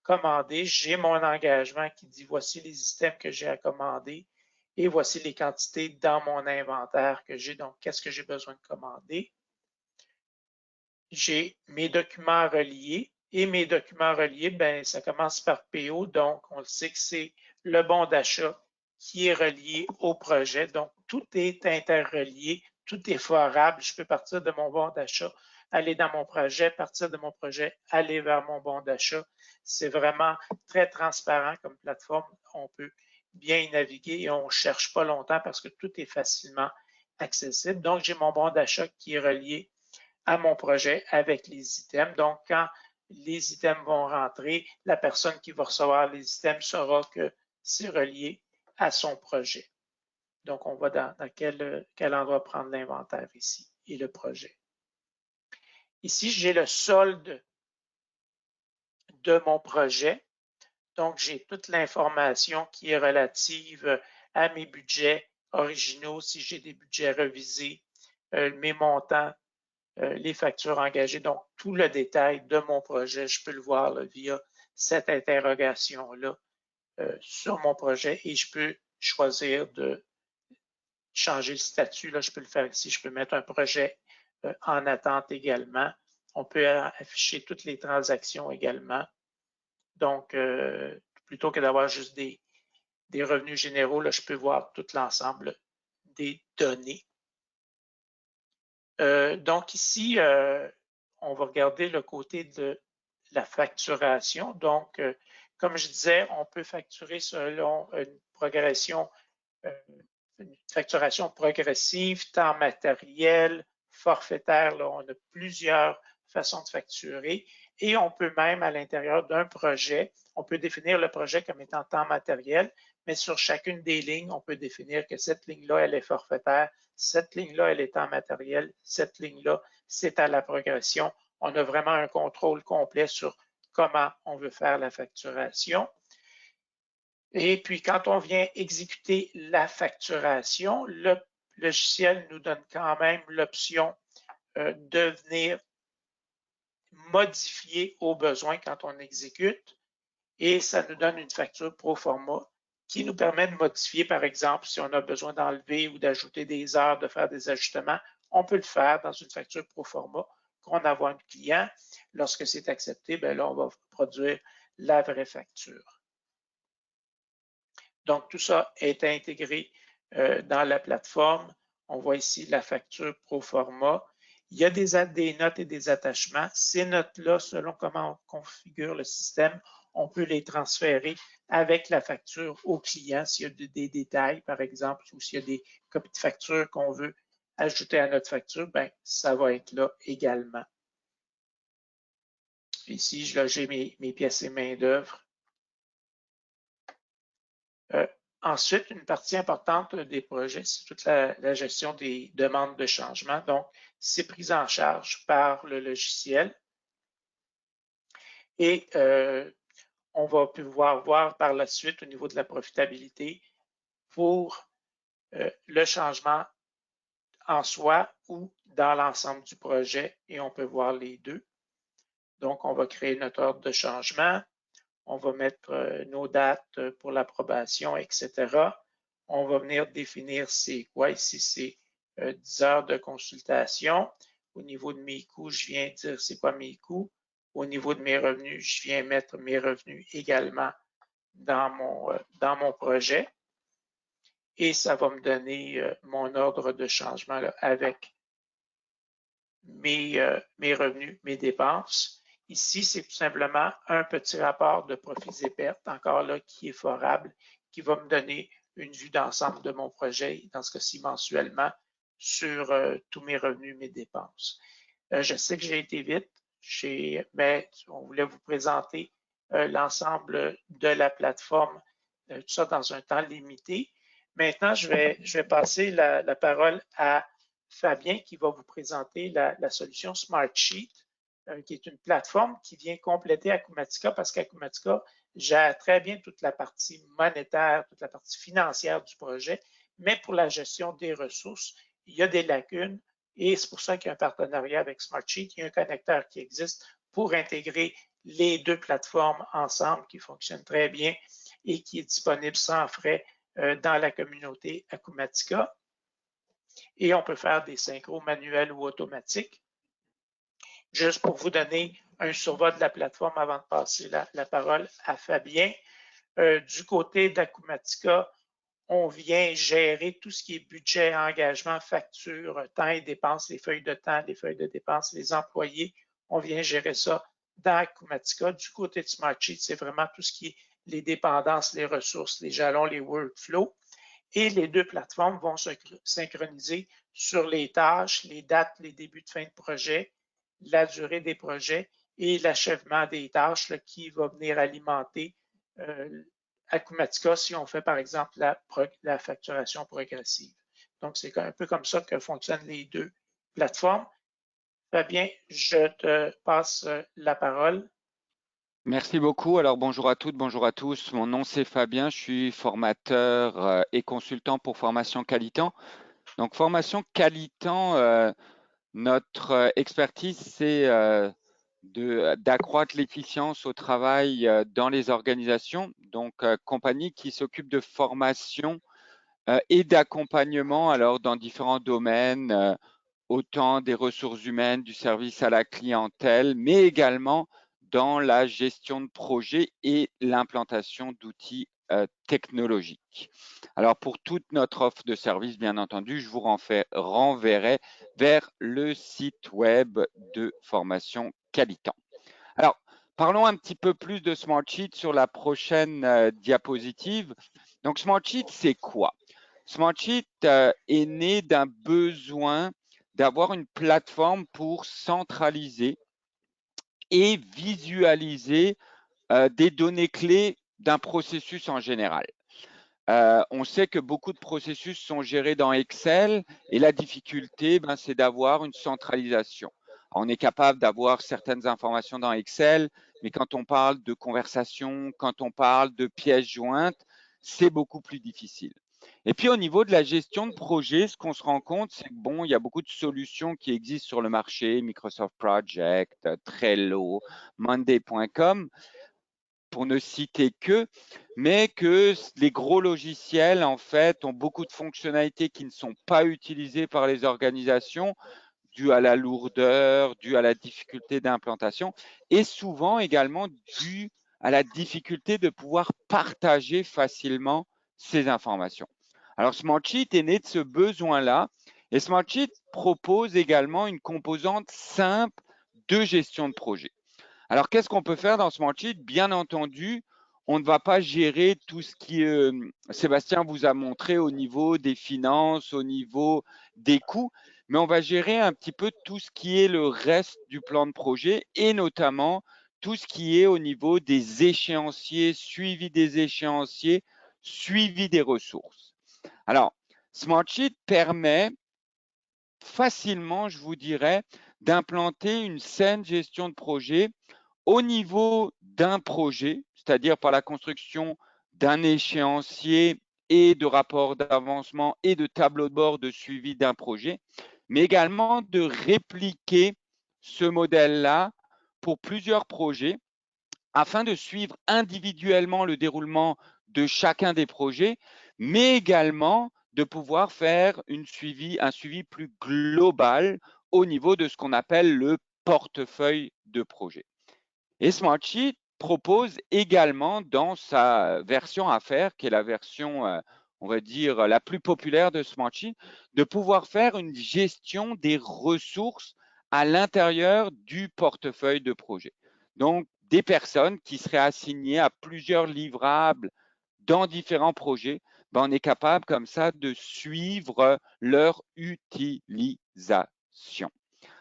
commander. J'ai mon engagement qui dit voici les items que j'ai à commander et voici les quantités dans mon inventaire que j'ai. Donc, qu'est-ce que j'ai besoin de commander? J'ai mes documents reliés et mes documents reliés, ben, ça commence par PO, donc on le sait que c'est le bon d'achat qui est relié au projet. Donc, tout est interrelié, tout est forable. Je peux partir de mon bon d'achat, aller dans mon projet, partir de mon projet, aller vers mon bon d'achat. C'est vraiment très transparent comme plateforme. On peut bien y naviguer et on ne cherche pas longtemps parce que tout est facilement accessible. Donc, j'ai mon bon d'achat qui est relié à mon projet avec les items. Donc, quand les items vont rentrer, la personne qui va recevoir les items saura que c'est relié à son projet. Donc, on va dans quel endroit prendre l'inventaire ici et le projet. Ici, j'ai le solde de mon projet. Donc, j'ai toute l'information qui est relative à mes budgets originaux, si j'ai des budgets revisés, mes montants, les factures engagées. Donc, tout le détail de mon projet, je peux le voir là, via cette interrogation-là sur mon projet et je peux choisir de changer le statut. Là, je peux le faire ici. Je peux mettre un projet en attente également. On peut afficher toutes les transactions également. Donc, plutôt que d'avoir juste des revenus généraux, là, je peux voir tout l'ensemble des données. Donc ici, on va regarder le côté de la facturation. Donc, comme je disais, on peut facturer selon une facturation progressive, temps matériel, forfaitaire. Là, on a plusieurs façons de facturer et on peut même, à l'intérieur d'un projet, on peut définir le projet comme étant temps matériel, mais sur chacune des lignes, on peut définir que cette ligne-là, elle est forfaitaire, cette ligne-là, elle est temps matériel, cette ligne-là, c'est à la progression. On a vraiment un contrôle complet sur comment on veut faire la facturation. Et puis, quand on vient exécuter la facturation, le logiciel nous donne quand même l'option de venir modifier au besoin quand on exécute. Et ça nous donne une facture pro forma qui nous permet de modifier, par exemple, si on a besoin d'enlever ou d'ajouter des heures, de faire des ajustements, on peut le faire dans une facture pro forma qu'on envoie à un client. Lorsque c'est accepté, bien là, on va produire la vraie facture. Donc, tout ça est intégré dans la plateforme. On voit ici la facture pro forma. Il y a des notes et des attachements. Ces notes-là, selon comment on configure le système, on peut les transférer avec la facture au client s'il y a des détails, par exemple, ou s'il y a des copies de facture qu'on veut ajouter à notre facture, bien, ça va être là également. Ici, j'ai mes pièces et main-d'œuvre. Ensuite, une partie importante des projets, c'est toute la gestion des demandes de changement. Donc, c'est pris en charge par le logiciel. Et on va pouvoir voir par la suite au niveau de la profitabilité pour le changement en soi ou dans l'ensemble du projet. Et on peut voir les deux. Donc, on va créer notre ordre de changement. On va mettre nos dates pour l'approbation, etc. On va venir définir c'est quoi. Ici, c'est 10 heures de consultation. Au niveau de mes coûts, je viens dire c'est quoi mes coûts. Au niveau de mes revenus, je viens mettre mes revenus également dans mon projet. Et ça va me donner mon ordre de changement là, avec mes revenus, mes dépenses. Ici, c'est tout simplement un petit rapport de profits et pertes, encore là, qui est forable, qui va me donner une vue d'ensemble de mon projet, dans ce cas-ci mensuellement, sur tous mes revenus, mes dépenses. Je sais que j'ai été vite, mais on voulait vous présenter l'ensemble de la plateforme, tout ça dans un temps limité. Maintenant, je vais passer la parole à Fabien qui va vous présenter la solution Smartsheet, qui est une plateforme qui vient compléter Acumatica parce qu'Acumatica gère très bien toute la partie monétaire, toute la partie financière du projet, mais pour la gestion des ressources, il y a des lacunes et c'est pour ça qu'il y a un partenariat avec Smartsheet. Il y a un connecteur qui existe pour intégrer les deux plateformes ensemble qui fonctionnent très bien et qui est disponible sans frais dans la communauté Acumatica. Et on peut faire des synchros manuels ou automatiques. Juste pour vous donner un survol de la plateforme avant de passer la parole à Fabien. Du côté d'Acumatica, on vient gérer tout ce qui est budget, engagement, facture, temps et dépenses, les feuilles de temps, les feuilles de dépenses, les employés. On vient gérer ça dans Acumatica. Du côté de Smartsheet, c'est vraiment tout ce qui est les dépendances, les ressources, les jalons, les workflows. Et les deux plateformes vont se synchroniser sur les tâches, les dates, les débuts de fin de projet, la durée des projets et l'achèvement des tâches là, qui va venir alimenter Acumatica si on fait par exemple la facturation progressive. Donc, c'est un peu comme ça que fonctionnent les deux plateformes. Fabien, je te passe la parole. Merci beaucoup. Alors, bonjour à toutes, bonjour à tous. Mon nom, c'est Fabien. Je suis formateur et consultant pour Formation Qualitan. Donc, Formation Qualitan, notre expertise, c'est d'accroître l'efficience au travail dans les organisations. Donc, compagnie qui s'occupe de formation et d'accompagnement alors dans différents domaines, autant des ressources humaines, du service à la clientèle, mais également dans la gestion de projets et l'implantation d'outils technologiques. Alors, pour toute notre offre de service, bien entendu, je vous renverrai vers le site web de formation Qualitan. Alors, parlons un petit peu plus de Smartsheet sur la prochaine diapositive. Donc, Smartsheet, c'est quoi? Smartsheet est né d'un besoin d'avoir une plateforme pour centraliser et visualiser des données clés d'un processus en général. On sait que beaucoup de processus sont gérés dans Excel et la difficulté, c'est d'avoir une centralisation. On est capable d'avoir certaines informations dans Excel, mais quand on parle de conversation, quand on parle de pièces jointes, c'est beaucoup plus difficile. Et puis au niveau de la gestion de projet, ce qu'on se rend compte, c'est que bon, il y a beaucoup de solutions qui existent sur le marché, Microsoft Project, Trello, Monday.com, pour ne citer que, mais que les gros logiciels, en fait, ont beaucoup de fonctionnalités qui ne sont pas utilisées par les organisations, dû à la lourdeur, dû à la difficulté d'implantation, et souvent également dû à la difficulté de pouvoir partager facilement ces informations. Alors, Smartsheet est né de ce besoin-là, et Smartsheet propose également une composante simple de gestion de projet. Alors, qu'est-ce qu'on peut faire dans Smartsheet? Bien entendu, on ne va pas gérer tout ce qui, Sébastien vous a montré au niveau des finances, au niveau des coûts, mais on va gérer un petit peu tout ce qui est le reste du plan de projet et notamment tout ce qui est au niveau des échéanciers, suivi des échéanciers, suivi des ressources. Alors, Smartsheet permet facilement, je vous dirais, d'implanter une saine gestion de projet au niveau d'un projet, c'est-à-dire par la construction d'un échéancier et de rapports d'avancement et de tableaux de bord de suivi d'un projet, mais également de répliquer ce modèle-là pour plusieurs projets afin de suivre individuellement le déroulement de chacun des projets, mais également de pouvoir faire un suivi plus global au niveau de ce qu'on appelle le portefeuille de projet. Et Smartsheet propose également dans sa version à faire, qui est la version, on va dire, la plus populaire de Smartsheet, de pouvoir faire une gestion des ressources à l'intérieur du portefeuille de projet. Donc, des personnes qui seraient assignées à plusieurs livrables dans différents projets, on est capable comme ça de suivre leur utilisation.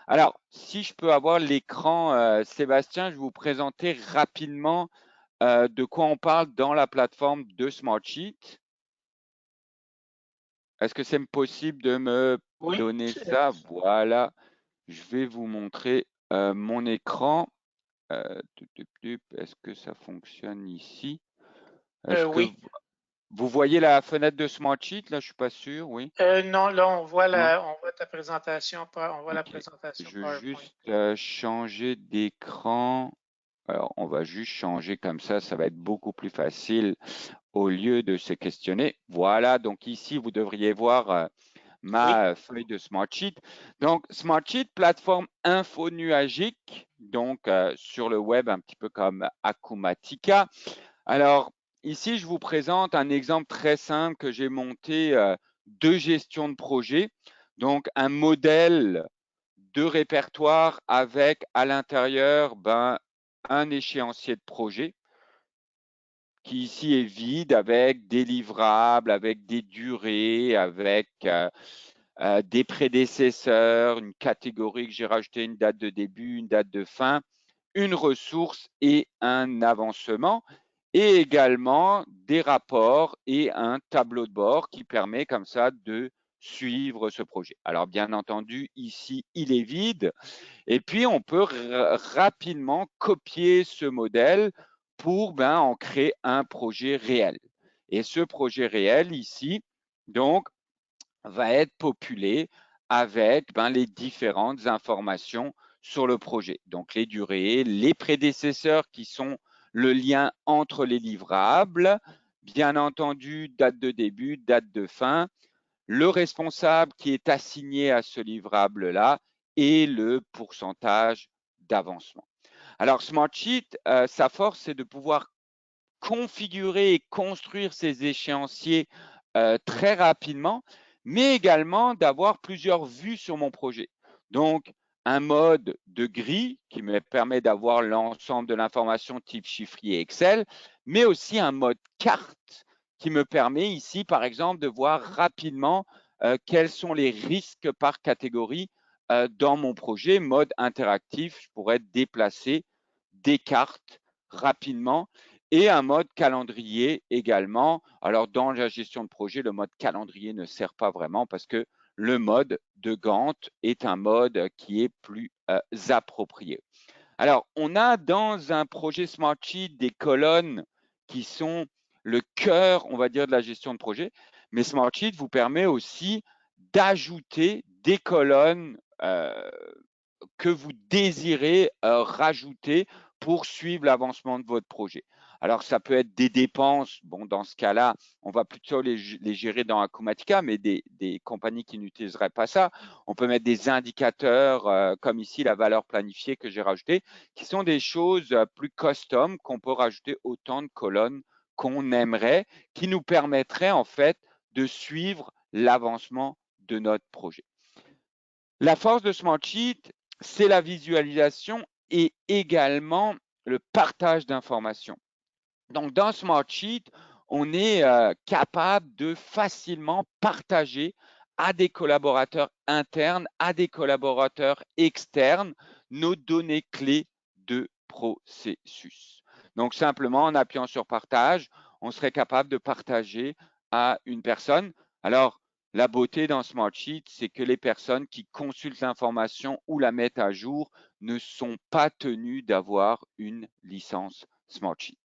Alors, si je peux avoir l'écran, Sébastien, je vais vous présenter rapidement de quoi on parle dans la plateforme de Smartsheet. Est-ce que c'est possible de me donner ça? Voilà, je vais vous montrer mon écran. Est-ce que ça fonctionne ici? Oui. Vous voyez la fenêtre de Smartsheet? Là, je ne suis pas sûr, oui. Non, là, on voit ta présentation, on voit la présentation. Je vais juste changer d'écran. Alors, on va juste changer comme ça va être beaucoup plus facile au lieu de se questionner. Voilà, donc ici, vous devriez voir ma feuille de Smartsheet. Donc, Smartsheet, plateforme info nuagique, donc sur le web, un petit peu comme Akumatica. Alors, ici, je vous présente un exemple très simple que j'ai monté de gestion de projet. Donc, un modèle de répertoire avec à l'intérieur un échéancier de projet qui ici est vide avec des livrables, avec des durées, avec des prédécesseurs, une catégorie que j'ai rajouté, une date de début, une date de fin, une ressource et un avancement, et également des rapports et un tableau de bord qui permet comme ça de suivre ce projet. Alors bien entendu, ici, il est vide. Et puis, on peut rapidement copier ce modèle pour en créer un projet réel. Et ce projet réel ici, donc, va être populé avec les différentes informations sur le projet. Donc, les durées, les prédécesseurs qui sont le lien entre les livrables, bien entendu, date de début, date de fin, le responsable qui est assigné à ce livrable-là et le pourcentage d'avancement. Alors, Smartsheet, sa force, c'est de pouvoir configurer et construire ces échéanciers très rapidement, mais également d'avoir plusieurs vues sur mon projet. Donc, un mode de grille qui me permet d'avoir l'ensemble de l'information type chiffrier Excel, mais aussi un mode carte qui me permet ici, par exemple, de voir rapidement quels sont les risques par catégorie dans mon projet. Mode interactif, je pourrais déplacer des cartes rapidement et un mode calendrier également. Alors, dans la gestion de projet, le mode calendrier ne sert pas vraiment parce que le mode de Gantt est un mode qui est plus approprié. Alors, on a dans un projet Smartsheet des colonnes qui sont le cœur, on va dire, de la gestion de projet, mais Smartsheet vous permet aussi d'ajouter des colonnes que vous désirez rajouter pour suivre l'avancement de votre projet. Alors, ça peut être des dépenses. Bon, dans ce cas-là, on va plutôt les gérer dans Acumatica, mais des compagnies qui n'utiliseraient pas ça. On peut mettre des indicateurs, comme ici, la valeur planifiée que j'ai rajoutée, qui sont des choses plus custom qu'on peut rajouter autant de colonnes qu'on aimerait, qui nous permettraient en fait de suivre l'avancement de notre projet. La force de Smartsheet, c'est la visualisation et également le partage d'informations. Donc, dans Smartsheet, on est capable de facilement partager à des collaborateurs internes, à des collaborateurs externes, nos données clés de processus. Donc, simplement en appuyant sur partage, on serait capable de partager à une personne. Alors, la beauté dans Smartsheet, c'est que les personnes qui consultent l'information ou la mettent à jour ne sont pas tenues d'avoir une licence Smartsheet.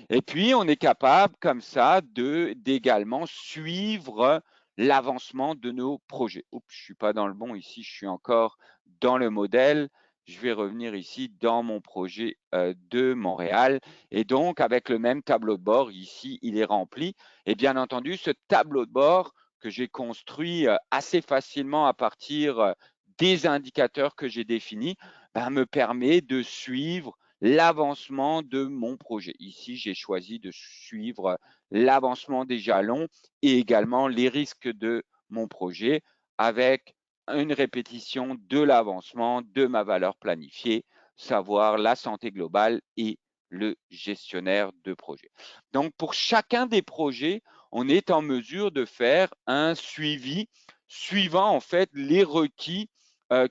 Et puis, on est capable comme ça d'également suivre l'avancement de nos projets. Oups, je ne suis pas dans le bon ici, je suis encore dans le modèle. Je vais revenir ici dans mon projet de Montréal. Et donc, avec le même tableau de bord, ici, il est rempli. Et bien entendu, ce tableau de bord que j'ai construit assez facilement à partir des indicateurs que j'ai définis, me permet de suivre l'avancement de mon projet. Ici, j'ai choisi de suivre l'avancement des jalons et également les risques de mon projet avec une répétition de l'avancement de ma valeur planifiée, savoir la santé globale et le gestionnaire de projet. Donc, pour chacun des projets, on est en mesure de faire un suivi suivant en fait les requis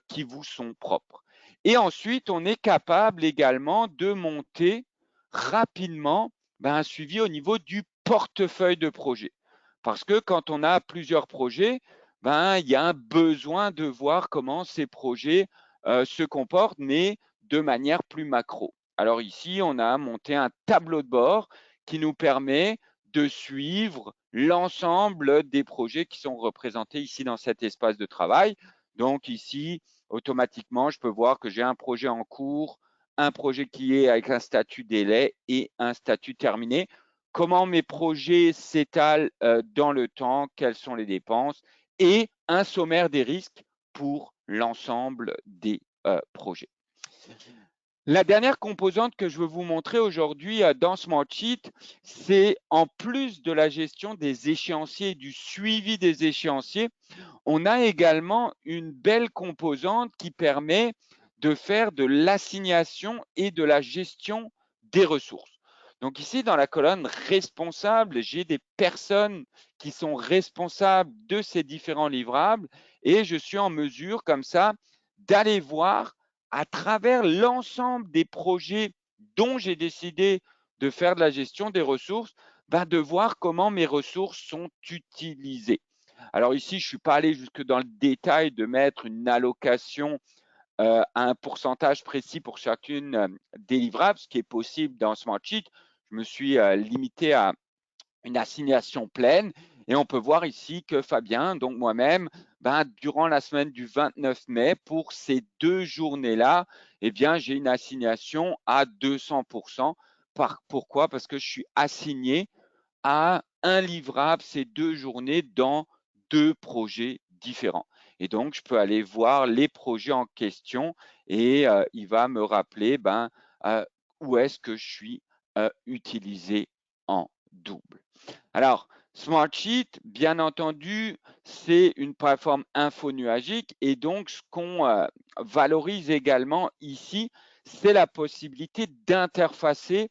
qui vous sont propres. Et ensuite, on est capable également de monter rapidement un suivi au niveau du portefeuille de projet. Parce que quand on a plusieurs projets, il y a un besoin de voir comment ces projets se comportent, mais de manière plus macro. Alors ici, on a monté un tableau de bord qui nous permet de suivre l'ensemble des projets qui sont représentés ici dans cet espace de travail. Donc ici, automatiquement, je peux voir que j'ai un projet en cours, un projet qui est avec un statut délai et un statut terminé. Comment mes projets s'étalent dans le temps, quelles sont les dépenses et un sommaire des risques pour l'ensemble des projets. La dernière composante que je veux vous montrer aujourd'hui dans Smartsheet, c'est en plus de la gestion des échéanciers et du suivi des échéanciers, on a également une belle composante qui permet de faire de l'assignation et de la gestion des ressources. Donc ici, dans la colonne responsable, j'ai des personnes qui sont responsables de ces différents livrables et je suis en mesure comme ça d'aller voir à travers l'ensemble des projets dont j'ai décidé de faire de la gestion des ressources, de voir comment mes ressources sont utilisées. Alors ici, je ne suis pas allé jusque dans le détail de mettre une allocation à un pourcentage précis pour chacune des livrables, ce qui est possible dans Smartsheet. Je me suis limité à une assignation pleine Et on peut voir ici que Fabien, donc moi-même, durant la semaine du 29 mai, pour ces 2 journées-là, eh bien, j'ai une assignation à 200%. Pourquoi? Parce que je suis assigné à un livrable ces 2 journées dans 2 projets différents. Et donc, je peux aller voir les projets en question et il va me rappeler où est-ce que je suis utilisé en double. Alors, Smartsheet, bien entendu, c'est une plateforme infonuagique et donc ce qu'on valorise également ici, c'est la possibilité d'interfacer,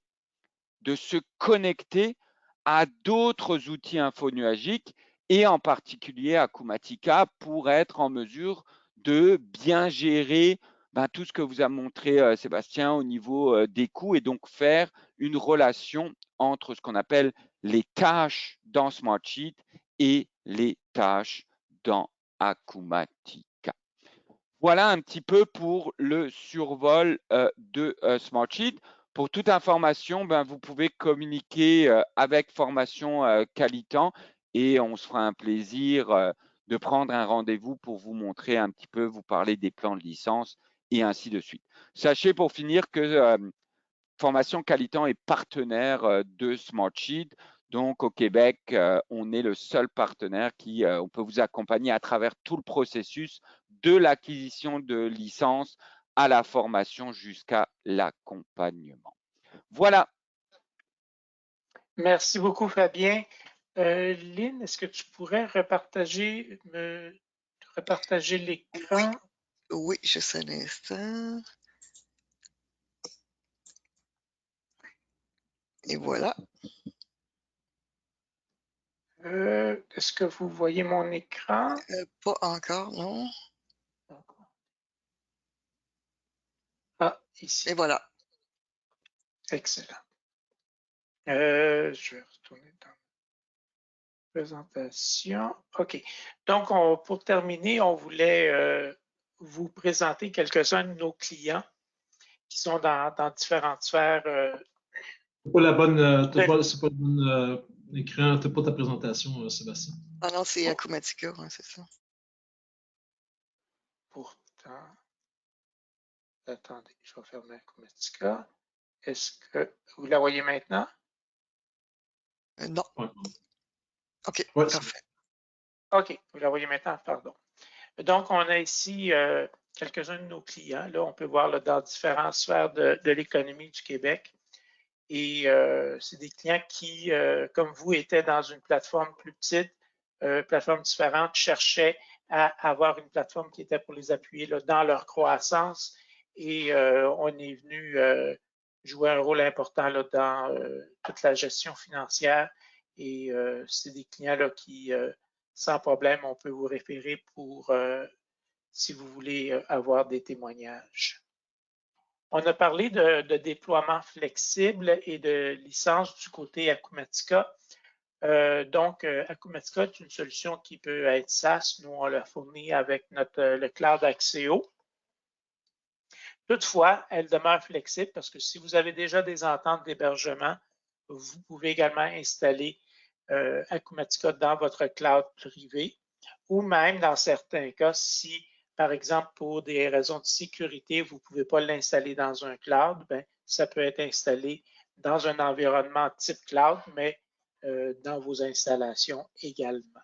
de se connecter à d'autres outils infonuagiques et en particulier à Akumatica pour être en mesure de bien gérer tout ce que vous a montré Sébastien au niveau des coûts et donc faire une relation entre ce qu'on appelle les tâches dans Smartsheet et les tâches dans Akumatica. Voilà un petit peu pour le survol de Smartsheet. Pour toute information, vous pouvez communiquer avec Formation Qualitan et on se fera un plaisir de prendre un rendez-vous pour vous montrer un petit peu, vous parler des plans de licence et ainsi de suite. Sachez pour finir que Formation Qualitan est partenaire de Smartsheet. Donc, au Québec, on est le seul partenaire qui on peut vous accompagner à travers tout le processus de l'acquisition de licence à la formation jusqu'à l'accompagnement. Voilà. Merci beaucoup, Fabien. Lynn, est-ce que tu pourrais repartager l'écran? Oui, juste un instant. Et voilà. Est-ce que vous voyez mon écran? Pas encore, non. Ah, ici. Et voilà. Excellent. Je vais retourner dans la présentation. OK. Donc, pour terminer, on voulait vous présenter quelques-uns de nos clients qui sont dans différentes sphères. C'est pas la bonne, c'est pas le bon écran, t'as pas ta présentation, Sébastien. Ah non, c'est Akumatica, hein, c'est ça. Pourtant, attendez, je vais fermer Akumatica. Est-ce que vous la voyez maintenant? Non. Ouais. OK, Ouais, parfait. OK, vous la voyez maintenant, pardon. Donc, on a ici quelques-uns de nos clients. Là, on peut voir là, dans différentes sphères de l'économie du Québec. Et c'est des clients qui, comme vous, étaient dans une plateforme plus petite, plateforme différente, cherchaient à avoir une plateforme qui était pour les appuyer là, dans leur croissance. Et on est venu jouer un rôle important là, dans toute la gestion financière. Et c'est des clients là, qui, sans problème, on peut vous référer pour si vous voulez avoir des témoignages. On a parlé de déploiement flexible et de licence du côté Akumatica. Donc, Akumatica est une solution qui peut être SaaS. Nous, on l'a fourni avec le cloud Axéo. Toutefois, elle demeure flexible parce que si vous avez déjà des ententes d'hébergement, vous pouvez également installer Akumatica dans votre cloud privé ou même dans certains cas, si par exemple, pour des raisons de sécurité, vous ne pouvez pas l'installer dans un cloud, ça peut être installé dans un environnement type cloud, mais dans vos installations également.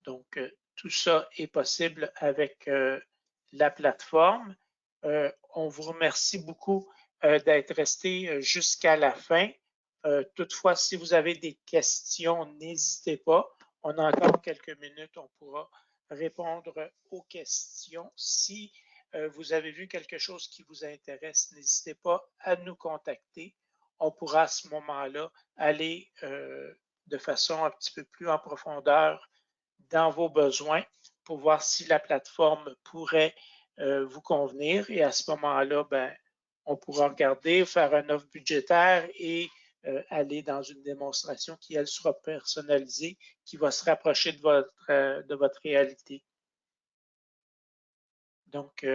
Donc, tout ça est possible avec la plateforme. On vous remercie beaucoup d'être resté jusqu'à la fin. Toutefois, si vous avez des questions, n'hésitez pas. On a encore quelques minutes, on pourra répondre aux questions. Si vous avez vu quelque chose qui vous intéresse, n'hésitez pas à nous contacter. On pourra à ce moment-là aller de façon un petit peu plus en profondeur dans vos besoins pour voir si la plateforme pourrait vous convenir. Et à ce moment-là, on pourra regarder, faire une offre budgétaire et aller dans une démonstration qui, elle, sera personnalisée, qui va se rapprocher de votre réalité. Donc,